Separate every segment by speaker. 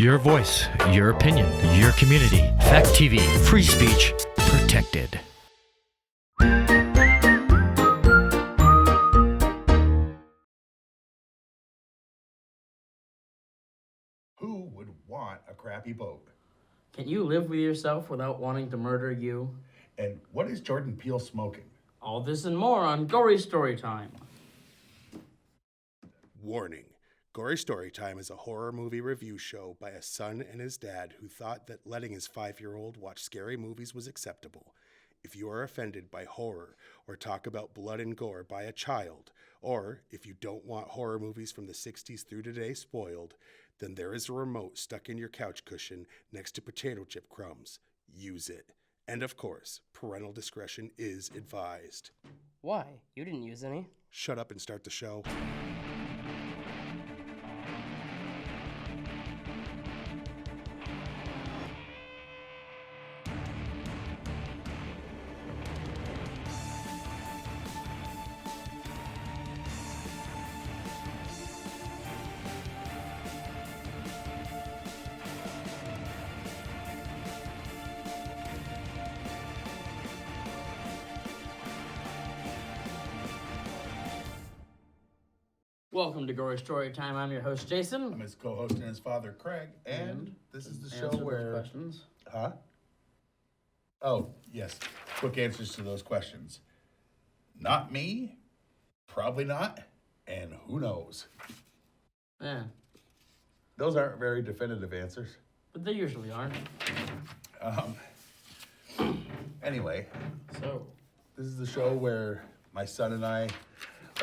Speaker 1: Your voice, your opinion, your community. Fact TV, free speech, protected.
Speaker 2: Who would want a crappy boat?
Speaker 3: Can you live with yourself without wanting to murder you?
Speaker 2: And what is Jordan Peele smoking?
Speaker 3: All this and more on Gory Story Time.
Speaker 4: Warning. Gory Story Time is a horror movie review show by a son and his dad who thought that letting his 5-year-old watch scary movies was acceptable. If you are offended by horror or talk about blood and gore by a child, or if you don't want horror movies from the 60s through today spoiled, then there is a remote stuck in your couch cushion next to potato chip crumbs. Use it. And of course, parental discretion is advised.
Speaker 5: Why? You didn't use any.
Speaker 4: Shut up and start the show.
Speaker 3: Welcome to Gory Story Time. I'm your host, Jason.
Speaker 2: I'm his co-host and his father, Craig, and this is the show
Speaker 3: Answer those
Speaker 2: where...
Speaker 3: questions.
Speaker 2: Huh? Oh, yes. Quick answers to those questions. Not me, probably not, and who knows?
Speaker 3: Yeah,
Speaker 2: Those aren't very definitive answers.
Speaker 3: but they usually aren't.
Speaker 2: Anyway,
Speaker 3: So,
Speaker 2: this is the show where my son and I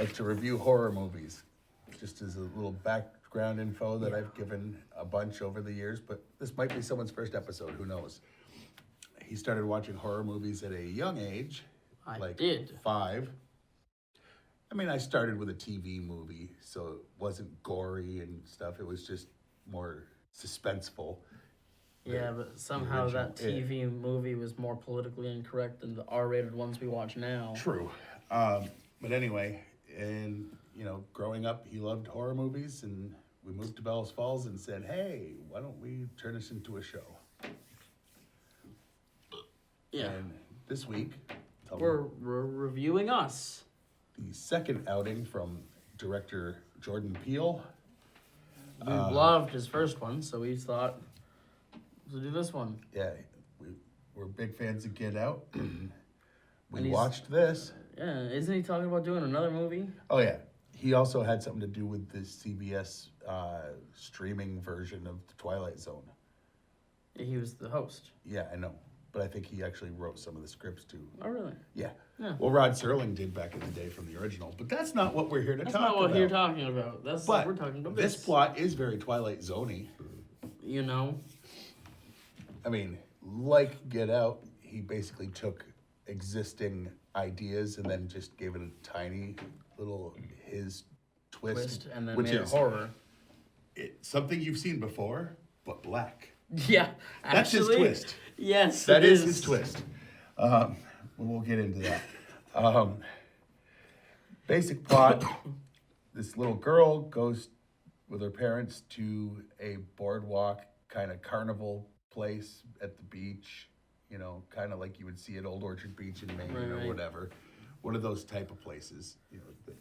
Speaker 2: like to review horror movies. Just as a little background info that I've given a bunch over the years, but this might be someone's first episode, who knows? He started watching horror movies at a young age,
Speaker 3: I did.
Speaker 2: 5. I mean, I started with a TV movie, so it wasn't gory and stuff. It was just more suspenseful.
Speaker 3: Yeah, but somehow
Speaker 2: original
Speaker 3: that TV movie was more politically incorrect than the R-rated ones we watch now.
Speaker 2: True. But anyway, and growing up, he loved horror movies, and we moved to Bellows Falls and said, hey, why don't we turn this into a show?
Speaker 3: Yeah,
Speaker 2: And this week,
Speaker 3: we're reviewing Us.
Speaker 2: the second outing from director Jordan Peele.
Speaker 3: We loved his first one, so we thought, we'll do this one.
Speaker 2: Yeah, we're big fans of Get Out. And we
Speaker 3: And he's-
Speaker 2: watched this.
Speaker 3: Yeah, isn't he talking about doing another movie?
Speaker 2: Oh, yeah. He also had something to do with the CBS streaming version of The Twilight Zone.
Speaker 3: He was the host.
Speaker 2: Yeah, I know. But I think he actually wrote some of the scripts too.
Speaker 3: Oh, really?
Speaker 2: Yeah.
Speaker 3: Yeah.
Speaker 2: Well, Rod Serling did back in the day from the original. But that's not what we're here to
Speaker 3: That's
Speaker 2: talk
Speaker 3: not what
Speaker 2: about.
Speaker 3: you're talking about. That's
Speaker 2: But
Speaker 3: we're talking about
Speaker 2: this plot is very Twilight Zone-y.
Speaker 3: You know?
Speaker 2: I mean, like Get Out, he basically took existing ideas and then just gave it a tiny little his twist,
Speaker 3: And then
Speaker 2: which
Speaker 3: made it
Speaker 2: is
Speaker 3: horror.
Speaker 2: something you've seen before, but black.
Speaker 3: Yeah,
Speaker 2: That's his
Speaker 3: actually,
Speaker 2: twist.
Speaker 3: Yes,
Speaker 2: That
Speaker 3: it
Speaker 2: is his twist. We'll get into that. Basic plot: this little girl goes with her parents to a boardwalk kind of carnival place at the beach. Kind of like you would see at Old Orchard Beach in Maine or
Speaker 3: Right.
Speaker 2: whatever. One of those type of places. That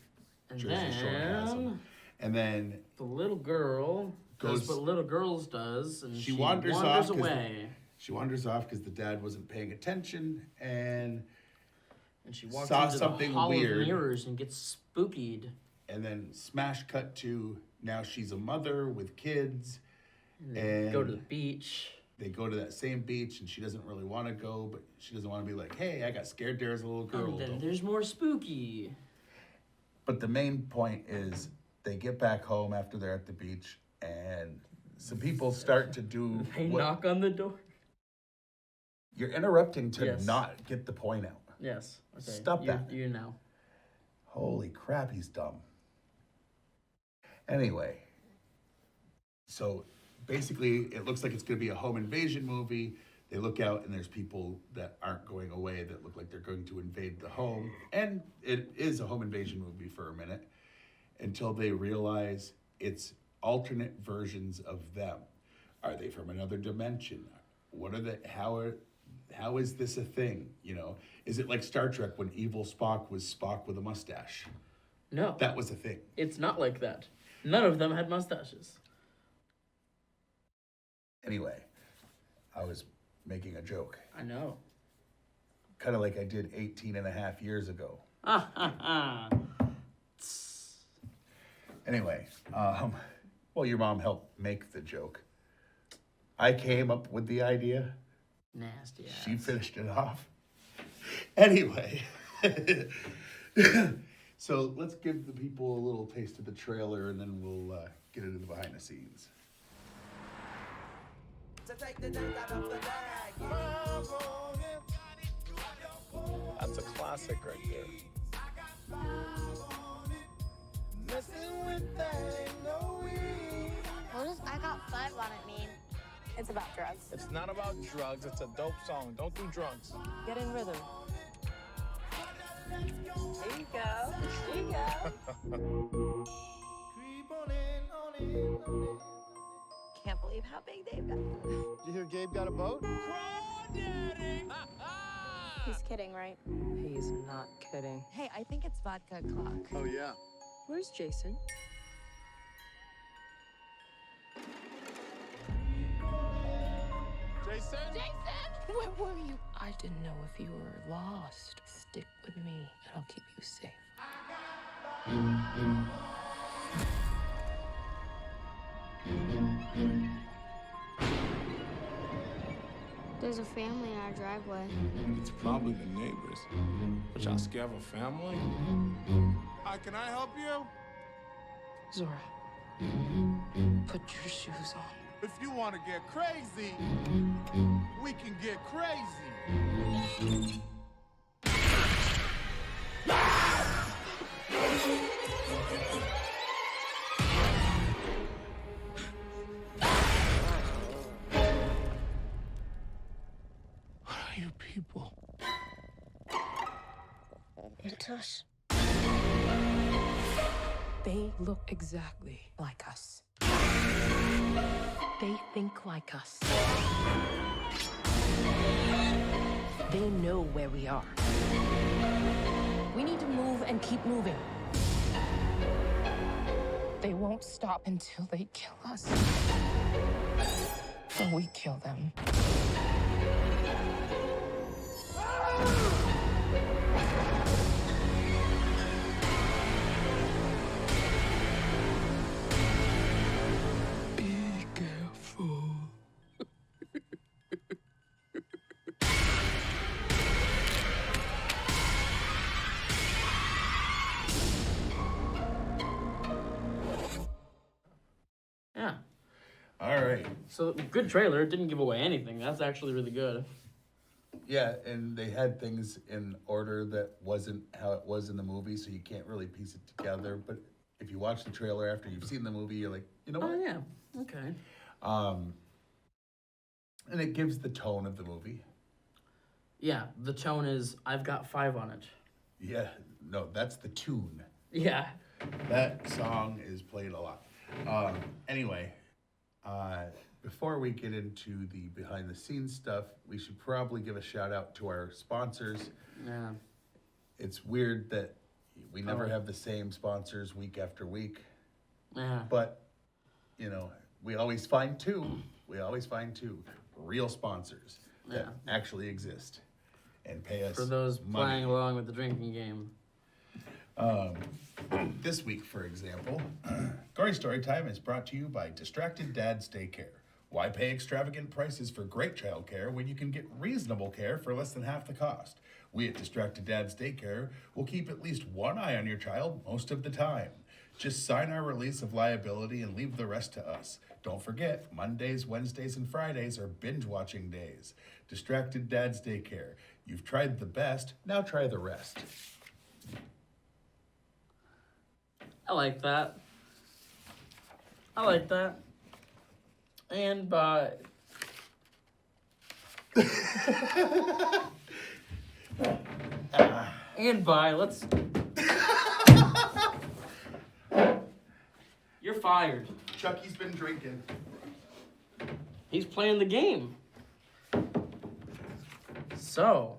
Speaker 3: And
Speaker 2: Jersey Shore has them.
Speaker 3: then
Speaker 2: And then
Speaker 3: the little girl does
Speaker 2: Goes-
Speaker 3: what little girls does, and
Speaker 2: She
Speaker 3: she
Speaker 2: wanders off 'cause
Speaker 3: away.
Speaker 2: she wanders off because the dad wasn't paying attention, and
Speaker 3: And she walks
Speaker 2: saw
Speaker 3: into
Speaker 2: something
Speaker 3: the hall
Speaker 2: weird.
Speaker 3: of mirrors and gets spookied.
Speaker 2: and then smash cut to now she's a mother with kids,
Speaker 3: And go to the
Speaker 2: and
Speaker 3: beach.
Speaker 2: they go to that same beach, and she doesn't really want to go, but she doesn't want to be like, hey, I got scared there as a little girl.
Speaker 3: And then
Speaker 2: Don't-
Speaker 3: there's more spooky.
Speaker 2: But the main point is they get back home after they're at the beach, and some people start to do
Speaker 3: They
Speaker 2: what
Speaker 3: knock on the door.
Speaker 2: you're interrupting to
Speaker 3: Yes.
Speaker 2: not get the point out.
Speaker 3: Yes. Okay.
Speaker 2: Stop that.
Speaker 3: You now.
Speaker 2: Holy crap, he's dumb. Anyway, so basically it looks like it's going to be a home invasion movie. They look out and there's people that aren't going away that look like they're going to invade the home. And it is a home invasion movie for a minute until they realize it's alternate versions of them. Are they from another dimension? What are the how is this a thing? You know, is it like Star Trek when evil Spock was Spock with a mustache?
Speaker 3: No.
Speaker 2: That was a thing.
Speaker 3: It's not like that. None of them had mustaches.
Speaker 2: Anyway, I was making a joke.
Speaker 3: I know.
Speaker 2: Kind of like I did 18 and a half years ago. Anyway, well, your mom helped make the joke. I came up with the idea.
Speaker 3: Nasty ass.
Speaker 2: She finished it off. Anyway, so let's give the people a little taste of the trailer and then we'll get into the behind the scenes.
Speaker 6: That's a classic right there.
Speaker 7: What does I got 5 on it mean?
Speaker 8: It's about drugs.
Speaker 6: It's not about drugs. It's a dope song. Don't do drugs.
Speaker 8: Get in rhythm. There you go. There you go. Can't believe how big they've got.
Speaker 6: Did you hear Gabe got a boat?
Speaker 8: He's kidding, right?
Speaker 5: He's not kidding.
Speaker 8: Hey, I think it's vodka clock.
Speaker 6: Oh, yeah.
Speaker 5: Where's Jason?
Speaker 6: Jason?
Speaker 5: Where were you? I didn't know if you were lost. Stick with me, and I'll keep you safe.
Speaker 7: There's a family in our driveway.
Speaker 9: It's probably the neighbors. But y'all scared of a family? Hi, can I help you?
Speaker 5: Zora, put your shoes on.
Speaker 9: If you want to get crazy, we can get crazy. What are you people?
Speaker 7: It's us.
Speaker 5: They look exactly like us. They think like us. They know where we are. We need to move and keep moving. They won't stop until they kill us. Or we kill them.
Speaker 9: Be careful.
Speaker 3: Yeah.
Speaker 2: All right.
Speaker 3: So, good trailer. It didn't give away anything. That's actually really good.
Speaker 2: Yeah, and they had things in order that wasn't how it was in the movie, so you can't really piece it together. But if you watch the trailer after you've seen the movie, you're like, you know what?
Speaker 3: Oh, yeah. Okay.
Speaker 2: And it gives the tone of the movie.
Speaker 3: Yeah, the tone is, I've got 5 on it.
Speaker 2: Yeah, no, that's the tune.
Speaker 3: Yeah.
Speaker 2: That song is played a lot. Anyway, before we get into the behind the scenes stuff, we should probably give a shout out to our sponsors.
Speaker 3: Yeah.
Speaker 2: It's weird that we never
Speaker 3: Oh.
Speaker 2: have the same sponsors week after week,
Speaker 3: Yeah.
Speaker 2: but you know, we always find two. We always find two real sponsors that
Speaker 3: Yeah.
Speaker 2: actually exist and pay us
Speaker 3: For those
Speaker 2: money.
Speaker 3: playing along with the drinking game.
Speaker 2: This week, for example, Gory Story Time is brought to you by Distracted Dad's Daycare. Why pay extravagant prices for great childcare when you can get reasonable care for less than half the cost? We at Distracted Dad's Daycare will keep at least one eye on your child most of the time. Just sign our release of liability and leave the rest to us. Don't forget, Mondays, Wednesdays, and Fridays are binge-watching days. Distracted Dad's Daycare. You've tried the best, now try the rest.
Speaker 3: I like that. I like that. And by... and by, let's... You're fired.
Speaker 2: Chucky's been drinking.
Speaker 3: He's playing the game. So,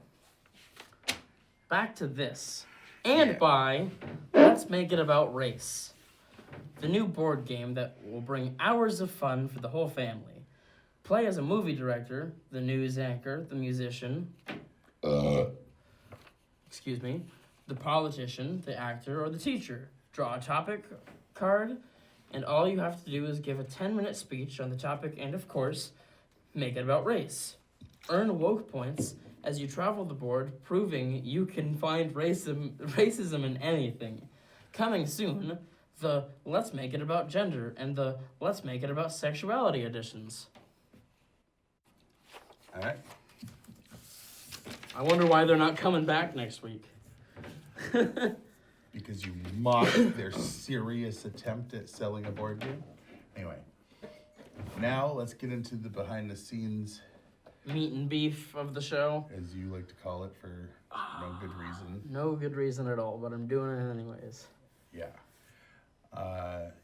Speaker 3: back to this. And by Let's Make It About Race. The new board game that will bring hours of fun for the whole family. Play as a movie director, the news anchor, the musician, the politician, the actor, or the teacher. Draw a topic card, and all you have to do is give a 10-minute speech on the topic and, of course, make it about race. Earn woke points as you travel the board, proving you can find racism in anything. Coming soon, the Let's Make It About Gender and the Let's Make It About Sexuality editions.
Speaker 2: All right.
Speaker 3: I wonder why they're not coming back next week.
Speaker 2: Because you mocked their serious attempt at selling a board game. Anyway, now let's get into the behind the scenes,
Speaker 3: Meat and beef of the show.
Speaker 2: as you like to call it, for no good reason.
Speaker 3: No good reason at all, but I'm doing it anyways.
Speaker 2: Yeah.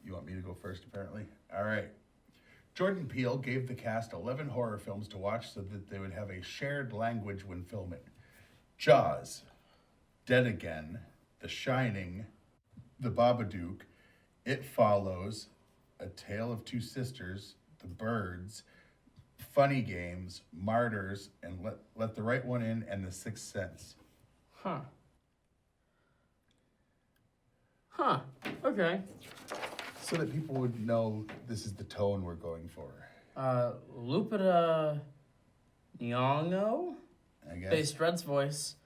Speaker 2: You want me to go first, apparently? All right. Jordan Peele gave the cast 11 horror films to watch so that they would have a shared language when filming. Jaws, Dead Again, The Shining, The Babadook, It Follows, A Tale of Two Sisters, The Birds, Funny Games, Martyrs, and Let the Right One In, and The Sixth Sense.
Speaker 3: Huh. Okay.
Speaker 2: So that people would know this is the tone we're going for.
Speaker 3: Lupita Nyong'o
Speaker 2: I guess.
Speaker 3: based Red's voice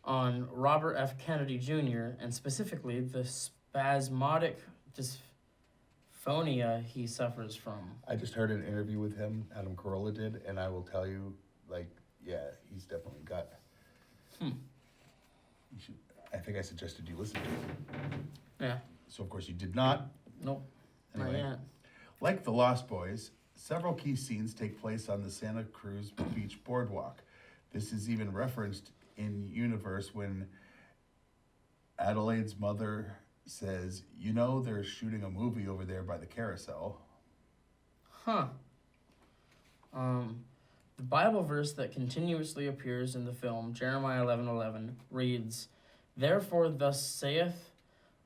Speaker 3: on Robert F. Kennedy Jr. and specifically the spasmodic dysphonia he suffers from.
Speaker 2: I just heard an interview with him, Adam Carolla did, and I will tell you, he's definitely got. You should, I think I suggested you listen to him.
Speaker 3: Yeah.
Speaker 2: So of course you did not.
Speaker 3: Nope.
Speaker 2: Anyway.
Speaker 3: Not yet.
Speaker 2: Like The Lost Boys, several key scenes take place on the Santa Cruz Beach boardwalk. This is even referenced in universe when Adelaide's mother says, they're shooting a movie over there by the carousel.
Speaker 3: Huh. The Bible verse that continuously appears in the film, Jeremiah 11:11, reads, "Therefore thus saith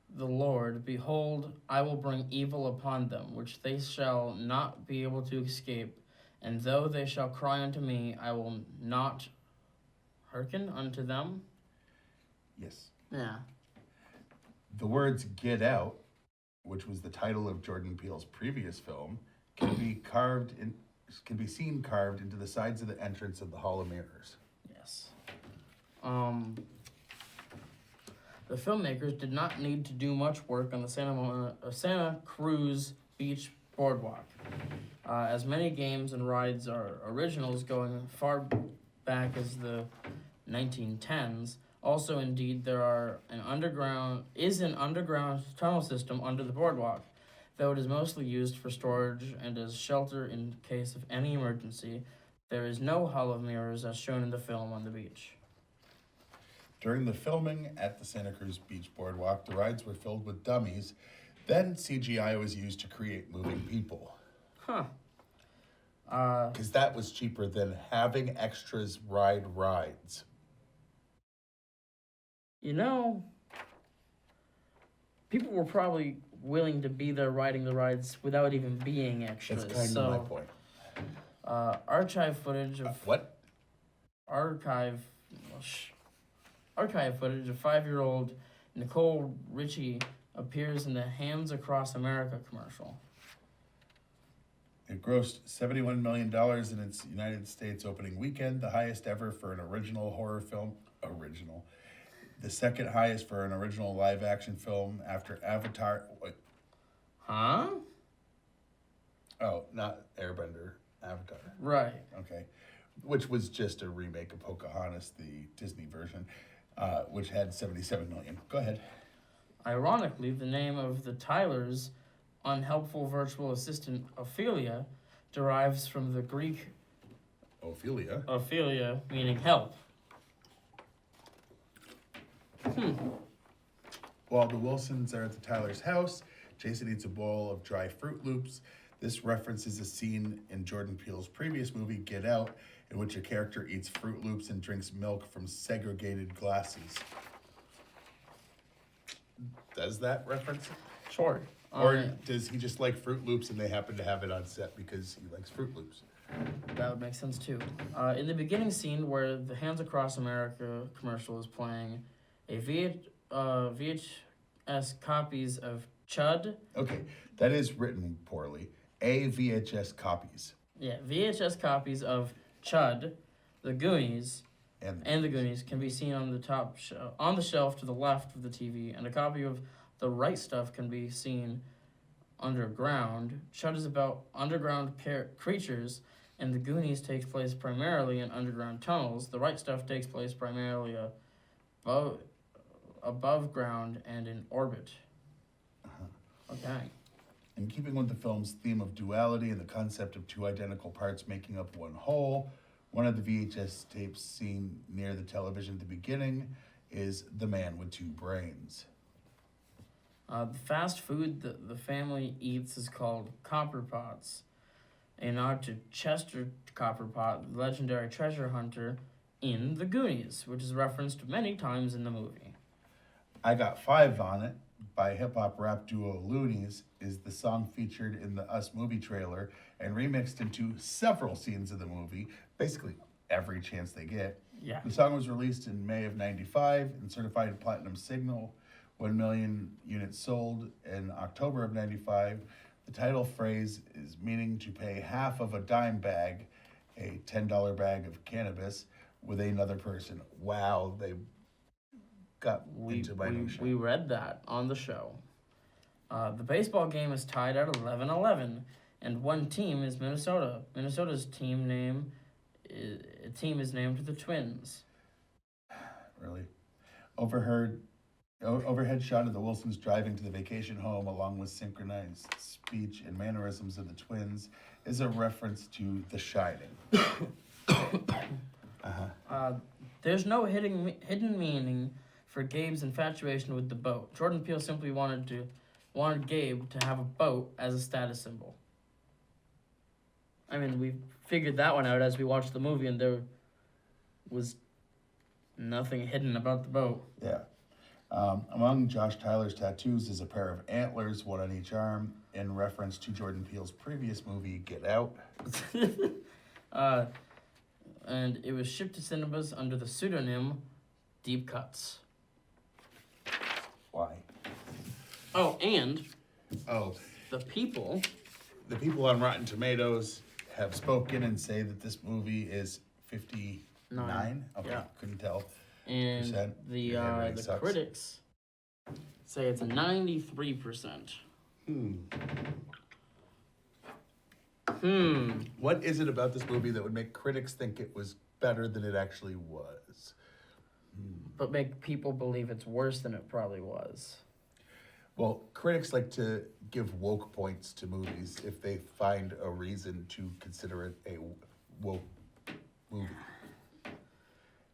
Speaker 3: the Lord, behold, I will bring evil upon them, which they shall not be able to escape. And though they shall cry unto me, I will not hearken unto them."
Speaker 2: Yes.
Speaker 3: Yeah.
Speaker 2: The words "Get Out," which was the title of Jordan Peele's previous film, can be seen carved into the sides of the entrance of the Hall of Mirrors.
Speaker 3: Yes. The filmmakers did not need to do much work on the Santa Cruz Beach boardwalk, as many games and rides are originals going far back as the 1910s. Also, indeed, there is an underground tunnel system under the boardwalk, though it is mostly used for storage and as shelter in case of any emergency. There is no Hall of Mirrors as shown in the film on the beach.
Speaker 2: During the filming at the Santa Cruz Beach boardwalk, the rides were filled with dummies. Then CGI was used to create moving people.
Speaker 3: Huh.
Speaker 2: Because that was cheaper than having extras ride rides.
Speaker 3: People were probably willing to be there riding the rides without even being extras.
Speaker 2: That's kind of my point.
Speaker 3: Archive footage of
Speaker 2: What?
Speaker 3: archive footage of 5-year-old Nicole Richie appears in the Hams Across America commercial.
Speaker 2: It grossed $71 million in its United States opening weekend, the highest ever for an original horror film. The second highest for an original live-action film after Avatar.
Speaker 3: Huh?
Speaker 2: Oh, not Airbender. Avatar.
Speaker 3: Right.
Speaker 2: Okay. Which was just a remake of Pocahontas, the Disney version, which had $77 million. Go ahead.
Speaker 3: Ironically, the name of the Tyler's unhelpful virtual assistant, Ophelia, derives from the Greek Ophelia, meaning help.
Speaker 2: While the Wilsons are at the Tyler's house, Jason eats a bowl of dry Fruit Loops. This references a scene in Jordan Peele's previous movie, Get Out, in which a character eats Fruit Loops and drinks milk from segregated glasses. Does that reference it?
Speaker 3: Sure.
Speaker 2: Or does he just like Fruit Loops and they happen to have it on set because he likes Fruit Loops?
Speaker 3: That would make sense too. In the beginning scene where the Hands Across America commercial is playing, a VHS copies of Chud.
Speaker 2: Okay, that is written poorly. A VHS copies.
Speaker 3: Yeah, VHS copies of Chud, The Goonies, and The Goonies can be seen on the shelf to the left of the TV, and a copy of The Right Stuff can be seen underground. Chud is about underground creatures, and The Goonies takes place primarily in underground tunnels. The Right Stuff takes place primarily above ground and in orbit. Okay.
Speaker 2: In keeping with the film's theme of duality and the concept of two identical parts making up one whole, one of the VHS tapes seen near the television at the beginning is The Man with Two Brains.
Speaker 3: The fast food that the family eats is called Copper Pots, a nod to Chester Copperpot, the legendary treasure hunter in The Goonies, which is referenced many times in the movie.
Speaker 2: I Got Five on It by hip-hop rap duo Loonies is the song featured in the Us movie trailer and remixed into several scenes of the movie, basically every chance they get.
Speaker 3: Yeah.
Speaker 2: The song was released in May of 95 and certified a platinum signal, 1 million units sold in October of 95. The title phrase is meaning to pay half of a dime bag, a $10 bag of cannabis, with another person. Wow, they got into my new show.
Speaker 3: We read that on the show. The baseball game is tied at 11-11, and one team is Minnesota. Minnesota's team is named the Twins.
Speaker 2: Really? Overhead shot of the Wilsons driving to the vacation home along with synchronized speech and mannerisms of the twins is a reference to The Shining.
Speaker 3: There's no hidden meaning for Gabe's infatuation with the boat. Jordan Peele simply wanted Gabe to have a boat as a status symbol. I mean, we figured that one out as we watched the movie, and there was nothing hidden about the boat.
Speaker 2: Yeah. Among Josh Tyler's tattoos is a pair of antlers, one on each arm, in reference to Jordan Peele's previous movie, Get Out.
Speaker 3: And it was shipped to cinemas under the pseudonym Deep Cuts.
Speaker 2: Why?
Speaker 3: The
Speaker 2: The people on Rotten Tomatoes have spoken and say that this movie is 59. Okay,
Speaker 3: Yeah.
Speaker 2: couldn't tell.
Speaker 3: And
Speaker 2: Your handwriting
Speaker 3: the
Speaker 2: sucks.
Speaker 3: critics say it's a 93%.
Speaker 2: What is it about this movie that would make critics think it was better than it actually was?
Speaker 3: But make people believe it's worse than it probably was.
Speaker 2: Well, critics like to give woke points to movies if they find a reason to consider it a woke movie.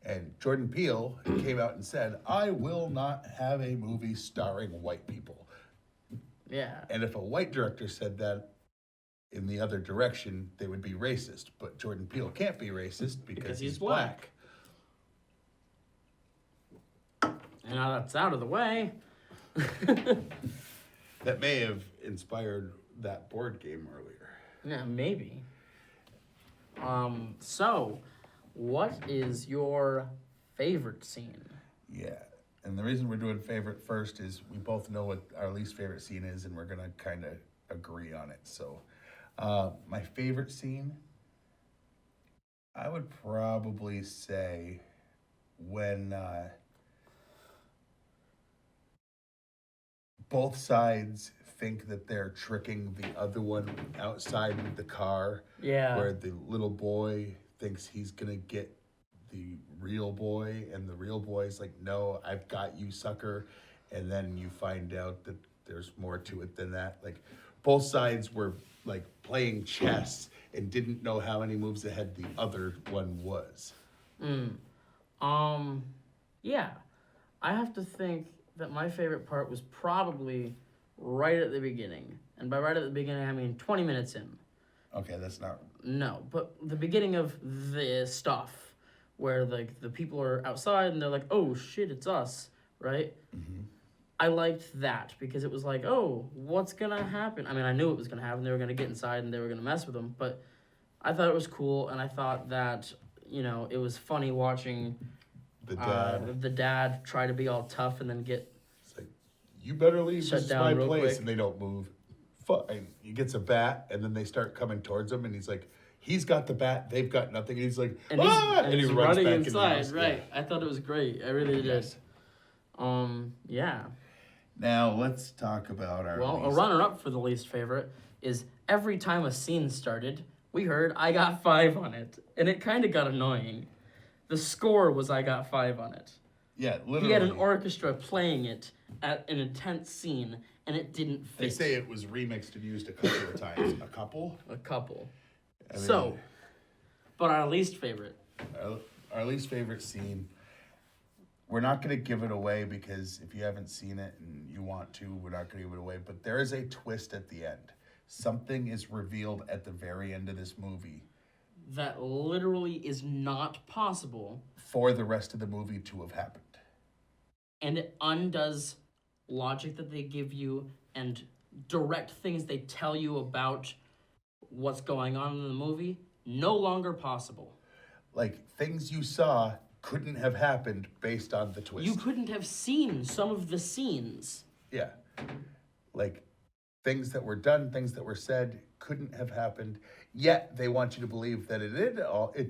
Speaker 2: And Jordan Peele came out and said, I will not have a movie starring white people.
Speaker 3: Yeah.
Speaker 2: And if a white director said that in the other direction, they would be racist. But Jordan Peele can't be racist because he's black.
Speaker 3: And now that's out of the way.
Speaker 2: That may have inspired that board game earlier.
Speaker 3: Yeah, maybe. So, what is your favorite scene?
Speaker 2: Yeah. And the reason we're doing favorite first is we both know what our least favorite scene is, and we're going to kind of agree on it. So, my favorite scene, I would probably say when both sides think that they're tricking the other one outside of the car.
Speaker 3: Yeah.
Speaker 2: Where the little boy thinks he's going to get the real boy, and the real boy's like, no, I've got you, sucker. And then you find out that there's more to it than that. Like, both sides were like playing chess and didn't know how many moves ahead the other one was.
Speaker 3: Yeah. I have to think that my favorite part was probably right at the beginning. And by right at the beginning, I mean 20 minutes in.
Speaker 2: Okay, that's not.
Speaker 3: No, but the beginning of the stuff where the people are outside and they're like, oh shit, it's us, right?
Speaker 2: Mm-hmm.
Speaker 3: I liked that because it was like, oh, what's gonna happen? I mean, I knew it was gonna happen. They were gonna get inside and they were gonna mess with them, but I thought it was cool, and I thought that, you know, it was funny watching the dad try to be all tough and then get
Speaker 2: It's like, you better leave.
Speaker 3: Shut
Speaker 2: This is
Speaker 3: down
Speaker 2: my
Speaker 3: real
Speaker 2: place,
Speaker 3: quick.
Speaker 2: and they don't move. Fine. He gets a bat, and then they start coming towards him, and he's like, he's got the bat, they've got nothing, and he's like,
Speaker 3: and
Speaker 2: and
Speaker 3: he's
Speaker 2: he runs
Speaker 3: running
Speaker 2: back in the
Speaker 3: inside,
Speaker 2: house.
Speaker 3: right? I thought it was great. I really did.
Speaker 2: Yes.
Speaker 3: Yeah.
Speaker 2: Now let's talk about our.
Speaker 3: Well, a
Speaker 2: least-
Speaker 3: runner-up for the least favorite is every time a scene started, we heard I got 5 on it, and it kind of got annoying. The score was I got 5 on it.
Speaker 2: Yeah, literally.
Speaker 3: He had an orchestra playing it at an intense scene, and it didn't fit.
Speaker 2: They say it was remixed and used a couple of times. A couple?
Speaker 3: A couple.
Speaker 2: I mean,
Speaker 3: So, but our least favorite.
Speaker 2: Our least favorite scene. We're not going to give it away because if you haven't seen it and you want to, we're not going to give it away. But there is a twist at the end. Something is revealed at the very end of this movie
Speaker 3: That literally is not possible,
Speaker 2: for the rest of the movie to have happened.
Speaker 3: and it undoes logic that they give you and direct things they tell you about what's going on in the movie. No longer possible.
Speaker 2: Like, things you saw couldn't have happened based on the twist.
Speaker 3: You couldn't have seen some of the scenes.
Speaker 2: Yeah. Like, things that were done, things that were said couldn't have happened. Yet they want you to believe that it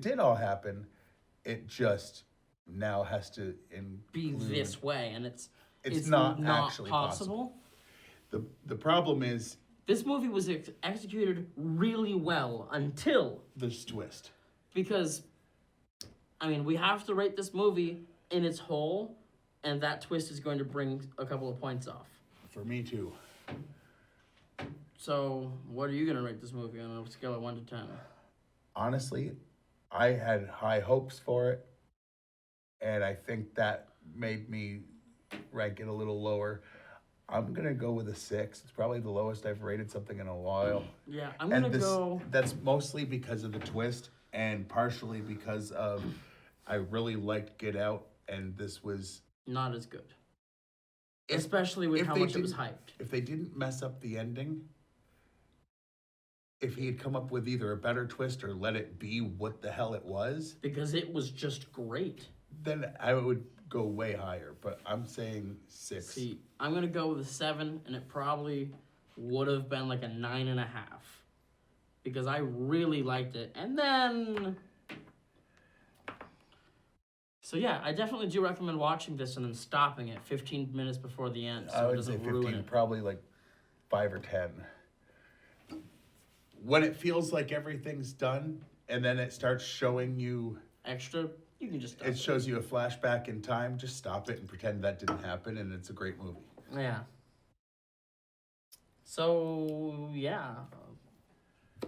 Speaker 2: did all happen. It just now has to
Speaker 3: Be
Speaker 2: include,
Speaker 3: this way, and it's
Speaker 2: not actually
Speaker 3: possible.
Speaker 2: The problem is
Speaker 3: This movie was executed really well until,
Speaker 2: this twist.
Speaker 3: because, I mean, we have to rate this movie in its whole, and that twist is going to bring a couple of points off.
Speaker 2: For me too.
Speaker 3: So, what are you going to rate this movie on a scale of 1 to 10?
Speaker 2: Honestly, I had high hopes for it, and I think that made me rank it a little lower. I'm gonna go with a 6. It's probably the lowest I've rated something in a while.
Speaker 3: Yeah, I'm going to go...
Speaker 2: That's mostly because of the twist, and partially because of I really liked Get Out, and this was
Speaker 3: Not as good. Especially with
Speaker 2: if
Speaker 3: how
Speaker 2: they
Speaker 3: much it was
Speaker 2: didn't-
Speaker 3: hyped.
Speaker 2: If they didn't mess up the ending, if he had come up with either a better twist or let it be what the hell it was,
Speaker 3: Because it was just great.
Speaker 2: then I would go way higher. But I'm saying 6.
Speaker 3: See, I'm going to go with a 7, and it probably would have been like a 9.5. Because I really liked it. And then... So yeah, I definitely do recommend watching this and then stopping it 15 minutes before the end so
Speaker 2: I
Speaker 3: it
Speaker 2: would say
Speaker 3: doesn't ruin
Speaker 2: 15,
Speaker 3: it.
Speaker 2: probably like 5 or 10. When it feels like everything's done, and then it starts showing you,
Speaker 3: Extra, you can just stop
Speaker 2: it shows you a flashback in time, just stop it and pretend that didn't happen, and it's a great movie.
Speaker 3: Yeah. So, yeah.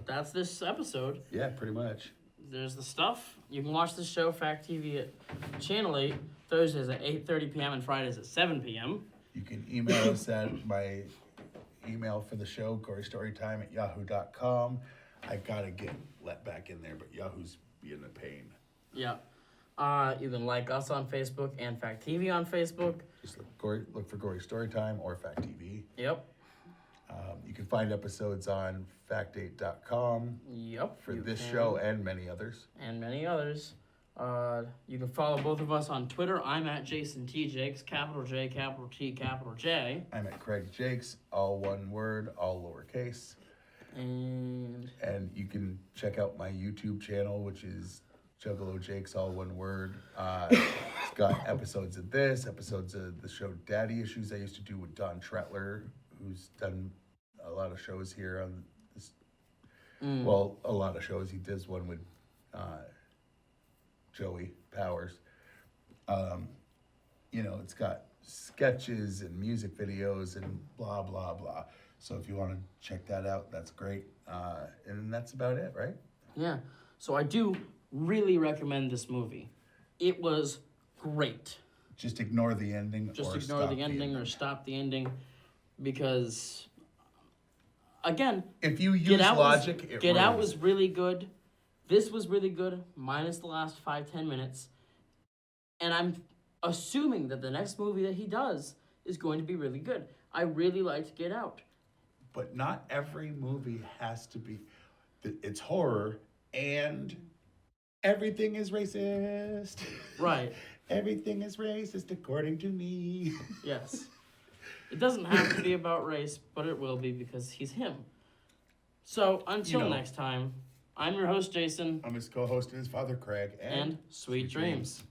Speaker 3: That's this episode.
Speaker 2: Yeah, pretty much.
Speaker 3: There's the stuff. You can watch this show, Fact TV, at Channel 8, Thursdays at 8:30 p.m. and Fridays at 7 p.m.
Speaker 2: You can email us at my email for the show, gorystorytime@yahoo.com. I gotta get let back in there, but Yahoo's being a pain.
Speaker 3: Yeah. You can like us on Facebook and Fact TV on Facebook.
Speaker 2: Just look for Gory Storytime or Fact TV.
Speaker 3: Yep.
Speaker 2: You can find episodes on fact8.com
Speaker 3: Yep.
Speaker 2: for
Speaker 3: you
Speaker 2: this
Speaker 3: can.
Speaker 2: show and many others.
Speaker 3: And many others. You can follow both of us on Twitter. I'm at Jason T. Jakes, capital J, capital T, capital J.
Speaker 2: I'm at Craig Jakes, all one word, all lowercase.
Speaker 3: And
Speaker 2: And you can check out my YouTube channel, which is Juggalo Jakes, all one word. It's got episodes of this, episodes of the show Daddy Issues I used to do with Don Tretler, who's done a lot of shows here on this. Well, a lot of shows. He does one with Joey Powers. It's got sketches and music videos and blah, blah, blah. So if you want to check that out, that's great. And that's about it, right?
Speaker 3: yeah. So I do really recommend this movie. It was great.
Speaker 2: Just ignore the ending.
Speaker 3: Just
Speaker 2: or
Speaker 3: ignore
Speaker 2: stop
Speaker 3: the ending or stop the ending. because, again,
Speaker 2: If you use
Speaker 3: Get Out
Speaker 2: logic,
Speaker 3: was, Get Out
Speaker 2: ruins.
Speaker 3: was really good. This was really good, minus the last 5-10 minutes. And I'm assuming that the next movie that he does is going to be really good. I really liked Get Out.
Speaker 2: But not every movie has to be. It's horror and everything is racist.
Speaker 3: Right.
Speaker 2: Everything is racist according to me.
Speaker 3: Yes. It doesn't have to be about race, but it will be because he's him. So, until next time, I'm your host, Jason.
Speaker 2: I'm his co-host and his father, Craig.
Speaker 3: And sweet dreams.